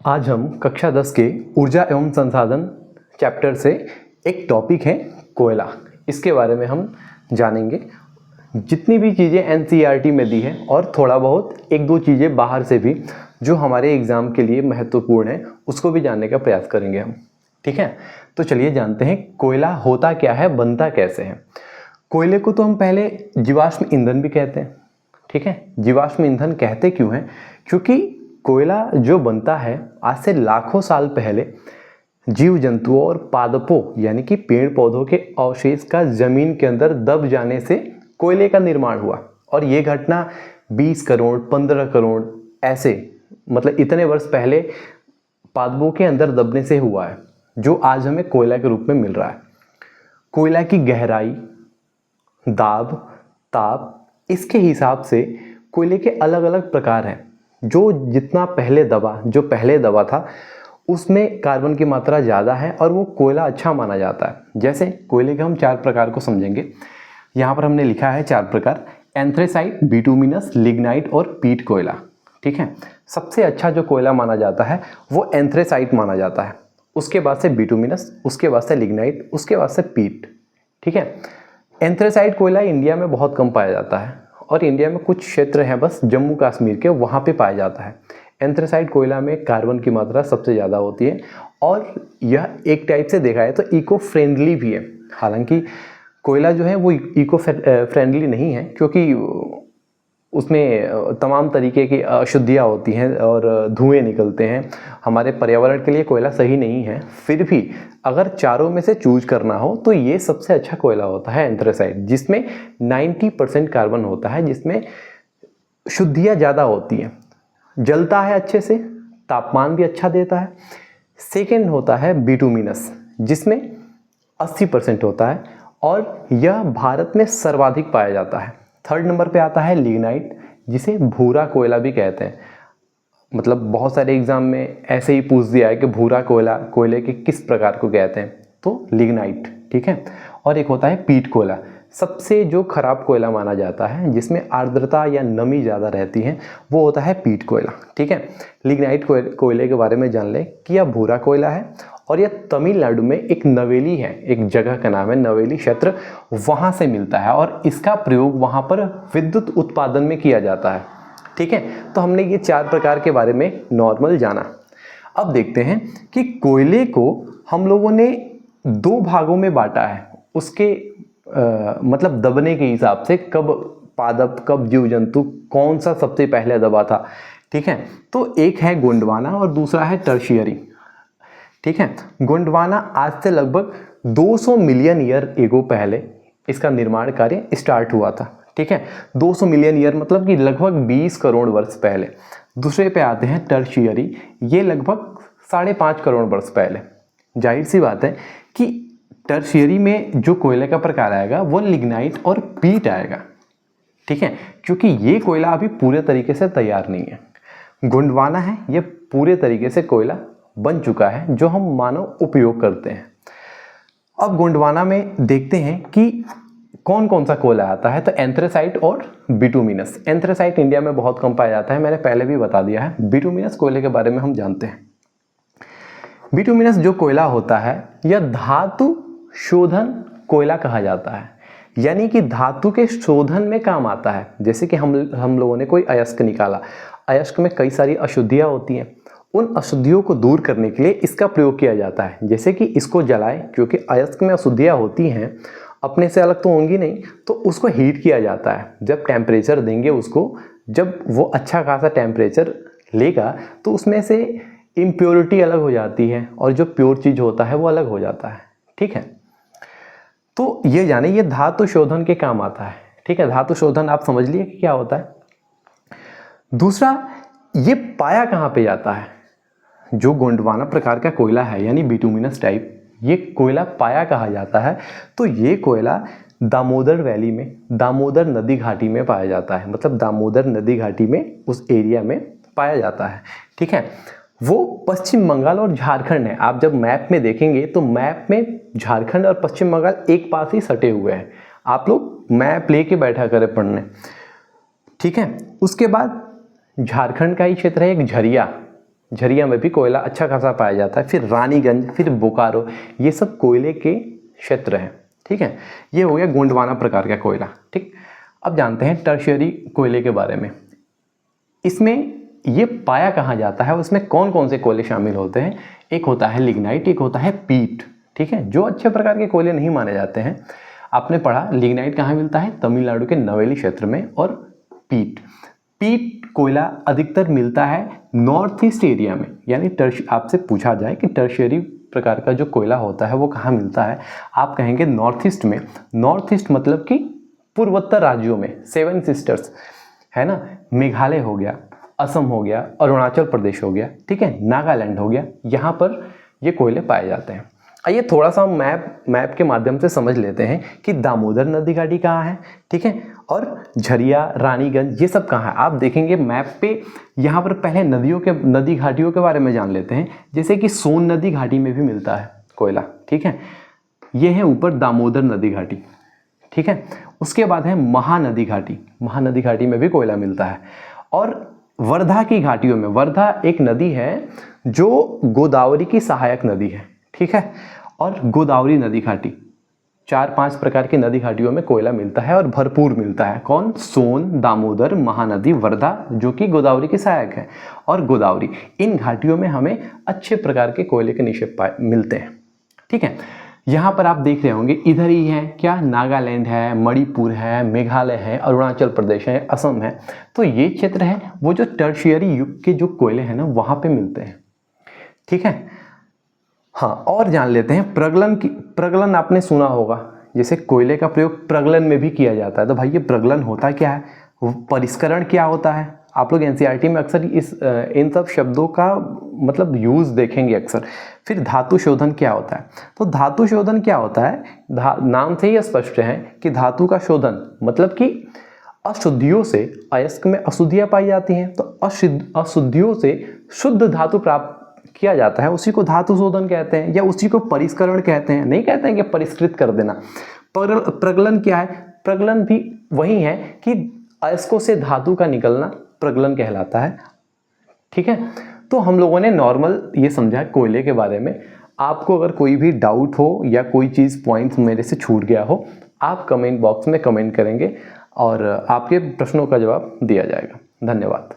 आज हम कक्षा 10 के ऊर्जा एवं संसाधन चैप्टर से एक टॉपिक है कोयला। इसके बारे में हम जानेंगे। जितनी भी चीज़ें एनसीईआरटी में दी है और थोड़ा बहुत एक दो चीज़ें बाहर से भी जो हमारे एग्ज़ाम के लिए महत्वपूर्ण है उसको भी जानने का प्रयास करेंगे हम। ठीक है, तो चलिए जानते हैं कोयला होता क्या है, बनता कैसे है। कोयले को तो हम पहले जीवाश्म ईंधन भी कहते हैं। ठीक है, जीवाश्म ईंधन कहते क्यों हैं? क्योंकि कोयला जो बनता है आज से लाखों साल पहले जीव जंतुओं और पादपों यानी कि पेड़ पौधों के अवशेष का जमीन के अंदर दब जाने से कोयले का निर्माण हुआ। और ये घटना 20 करोड़ 15 करोड़ ऐसे मतलब इतने वर्ष पहले पादपों के अंदर दबने से हुआ है, जो आज हमें कोयला के रूप में मिल रहा है। कोयला की गहराई, दाब, ताप, इसके हिसाब से कोयले के अलग अलग प्रकार हैं। जो पहले दबा था उसमें कार्बन की मात्रा ज़्यादा है और वो कोयला अच्छा माना जाता है। जैसे कोयले के हम 4 प्रकार को समझेंगे। यहाँ पर हमने लिखा है 4 प्रकार: एंथ्रेसाइट, बिटुमिनस, लिग्नाइट और पीट कोयला। ठीक है, सबसे अच्छा जो कोयला माना जाता है वो एंथ्रेसाइट माना जाता है, उसके बाद से बिटुमिनस, उसके बाद से लिग्नाइट, उसके बाद से पीट। ठीक है, एंथ्रेसाइट कोयला इंडिया में बहुत कम पाया जाता है और इंडिया में कुछ क्षेत्र हैं बस जम्मू कश्मीर के, वहाँ पे पाया जाता है। एंथ्रेसाइट कोयला में कार्बन की मात्रा सबसे ज़्यादा होती है और यह एक टाइप से देखा है तो इको फ्रेंडली भी है। हालांकि कोयला जो है वो इको फ्रेंडली नहीं है, क्योंकि उसमें तमाम तरीके की अशुद्धियाँ होती हैं और धुएं निकलते हैं। हमारे पर्यावरण के लिए कोयला सही नहीं है। फिर भी अगर चारों में से चूज करना हो तो ये सबसे अच्छा कोयला होता है एंथ्रेसाइट, जिसमें 90% कार्बन होता है, जिसमें शुद्धियाँ ज़्यादा होती हैं, जलता है अच्छे से, तापमान भी अच्छा देता है। सेकेंड होता है बिटुमिनस, जिसमें 80% होता है और यह भारत में सर्वाधिक पाया जाता है। थर्ड नंबर पे आता है लिग्नाइट, जिसे भूरा कोयला भी कहते हैं। मतलब बहुत सारे एग्जाम में ऐसे ही पूछ दिया है कि भूरा कोयला कोयले के किस प्रकार को कहते हैं, तो लिग्नाइट। ठीक है, और एक होता है पीट कोयला, सबसे जो खराब कोयला माना जाता है, जिसमें आर्द्रता या नमी ज़्यादा रहती है, वो होता है पीट कोयला। ठीक है, लिग्नाइट कोयले के बारे में जान लें कि यह भूरा कोयला है और यह तमिलनाडु में एक नवेली है, एक जगह का नाम है नवेली क्षेत्र, वहाँ से मिलता है और इसका प्रयोग वहाँ पर विद्युत उत्पादन में किया जाता है। ठीक है, तो हमने ये 4 प्रकार के बारे में नॉर्मल जाना। अब देखते हैं कि कोयले को हम लोगों ने 2 भागों में बांटा है, उसके मतलब दबने के हिसाब से, कब पादप कब जीव जंतु कौन सा सबसे पहले दबा था। ठीक है, तो एक है गोंडवाना और दूसरा है टर्शियरी। ठीक है, गोंडवाना आज से लगभग 200 मिलियन ईयर एगो पहले इसका निर्माण कार्य स्टार्ट हुआ था। ठीक है, 200 मिलियन ईयर मतलब कि लगभग 20 करोड़ वर्ष पहले। दूसरे पे आते हैं टर्शियरी, ये लगभग 5.5 करोड़ वर्ष पहले। जाहिर सी बात है कि टर्शियरी में जो कोयले का प्रकार आएगा वो लिग्नाइट और पीट आएगा। ठीक है, क्योंकि ये कोयला अभी पूरे तरीके से तैयार नहीं है। गोंडवाना है, ये पूरे तरीके से कोयला बन चुका है जो हम मानव उपयोग करते हैं। अब गोंडवाना में देखते हैं कि कौन कौन सा कोयला आता है, तो एंथ्रेसाइट और बिटुमिनस। एंथ्रेसाइट इंडिया में बहुत कम पाया जाता है, मैंने पहले भी बता दिया है। बिटुमिनस कोयले के बारे में हम जानते हैं। बिटुमिनस जो कोयला होता है यह धातु शोधन कोयला कहा जाता है, यानी कि धातु के शोधन में काम आता है। जैसे कि हम लोगों ने कोई अयस्क निकाला, अयस्क में कई सारी अशुद्धियाँ होती हैं, उन अशुद्धियों को दूर करने के लिए इसका प्रयोग किया जाता है। जैसे कि इसको जलाएं, क्योंकि अयस्क में अशुद्धियाँ होती हैं, अपने से अलग तो होंगी नहीं, तो उसको हीट किया जाता है। जब टेम्परेचर देंगे उसको, जब वो अच्छा खासा टेम्परेचर लेगा तो उसमें से इम्प्योरिटी अलग हो जाती है और जो प्योर चीज़ होता है वो अलग हो जाता है। ठीक है, तो ये जाने ये धातु शोधन के काम आता है। ठीक है, धातु शोधन आप समझ लिए कि क्या होता है। दूसरा, ये पाया कहाँ पे जाता है? जो गोंडवाना प्रकार का कोयला है यानी बिटुमिनस टाइप, ये कोयला पाया कहाँ जाता है? तो ये कोयला दामोदर वैली में, दामोदर नदी घाटी में पाया जाता है। मतलब दामोदर नदी घाटी में उस एरिया में पाया जाता है। ठीक है, वो पश्चिम बंगाल और झारखंड है। आप जब मैप में देखेंगे तो मैप में झारखंड और पश्चिम बंगाल एक पास ही सटे हुए हैं। आप लोग मैप लेके बैठा करें पढ़ने। ठीक है, उसके बाद झारखंड का ही क्षेत्र है एक झरिया, झरिया में भी कोयला अच्छा खासा पाया जाता है। फिर रानीगंज, फिर बोकारो, ये सब कोयले के क्षेत्र हैं। ठीक है, ये हो गया गोंडवाना प्रकार का कोयला। ठीक, अब जानते हैं टर्शियरी कोयले के बारे में। इसमें ये पाया कहाँ जाता है, उसमें कौन कौन से कोयले शामिल होते हैं। एक होता है लिग्नाइट, एक होता है पीट। ठीक है, जो अच्छे प्रकार के कोयले नहीं माने जाते हैं। आपने पढ़ा लिग्नाइट कहाँ मिलता है, तमिलनाडु के नवेली क्षेत्र में। और पीट कोयला अधिकतर मिलता है नॉर्थ ईस्ट एरिया में। यानी आपसे पूछा जाए कि टर्शियरी प्रकार का जो कोयला होता है वो कहाँ मिलता है, आप कहेंगे नॉर्थ ईस्ट में। नॉर्थ ईस्ट मतलब कि पूर्वोत्तर राज्यों में, 7 सिस्टर्स है ना, मेघालय हो गया, असम हो गया, अरुणाचल प्रदेश हो गया, ठीक है, नागालैंड हो गया, यहाँ पर ये कोयले पाए जाते हैं। आइए थोड़ा सा मैप के माध्यम से समझ लेते हैं कि दामोदर नदी घाटी कहाँ है। ठीक है, और झरिया, रानीगंज, ये सब कहाँ है। आप देखेंगे मैप पे, यहाँ पर पहले नदी घाटियों के बारे में जान लेते हैं। जैसे कि सोन नदी घाटी में भी मिलता है कोयला। ठीक है, ये है ऊपर दामोदर नदी घाटी। ठीक है, उसके बाद है महानदी घाटी, महानदी घाटी में भी कोयला मिलता है। और वर्धा की घाटियों में, वर्धा एक नदी है जो गोदावरी की सहायक नदी है। ठीक है, और गोदावरी नदी घाटी, 4-5 प्रकार की नदी घाटियों में कोयला मिलता है और भरपूर मिलता है। कौन, सोन, दामोदर, महानदी, वर्धा, जो कि गोदावरी की सहायक है, और गोदावरी। इन घाटियों में हमें अच्छे प्रकार के कोयले के निक्षेप मिलते हैं। ठीक है, यहाँ पर आप देख रहे होंगे, इधर ही है क्या, नागालैंड है, मणिपुर है, मेघालय है, अरुणाचल प्रदेश है, असम है। तो ये क्षेत्र है वो जो टर्शियरी युग के जो कोयले हैं ना वहाँ पे मिलते हैं। ठीक है, हाँ, और जान लेते हैं प्रगलन की। प्रगलन आपने सुना होगा, जैसे कोयले का प्रयोग प्रगलन में भी किया जाता है। तो भाई ये प्रगलन होता क्या है, परिष्करण क्या होता है। आप लोग एनसीईआरटी में अक्सर इन सब शब्दों का मतलब यूज़ देखेंगे अक्सर। फिर धातु शोधन क्या होता है, तो धातु शोधन क्या होता है, नाम से ही स्पष्ट है कि धातु का शोधन मतलब कि अशुद्धियों से, अयस्क में अशुद्धियाँ पाई जाती हैं, तो अशुद्धियों से शुद्ध धातु प्राप्त किया जाता है, उसी को धातु शोधन कहते हैं, या उसी को परिष्करण कहते हैं। नहीं कहते हैं कि परिष्कृत कर देना। प्रगलन क्या है, प्रगलन भी वही है कि अयस्कों से धातु का निकलना प्रगलन कहलाता है। ठीक है, तो हम लोगों ने नॉर्मल ये समझा कोयले के बारे में। आपको अगर कोई भी डाउट हो या कोई चीज़ पॉइंट्स मेरे से छूट गया हो, आप कमेंट बॉक्स में कमेंट करेंगे और आपके प्रश्नों का जवाब दिया जाएगा। धन्यवाद।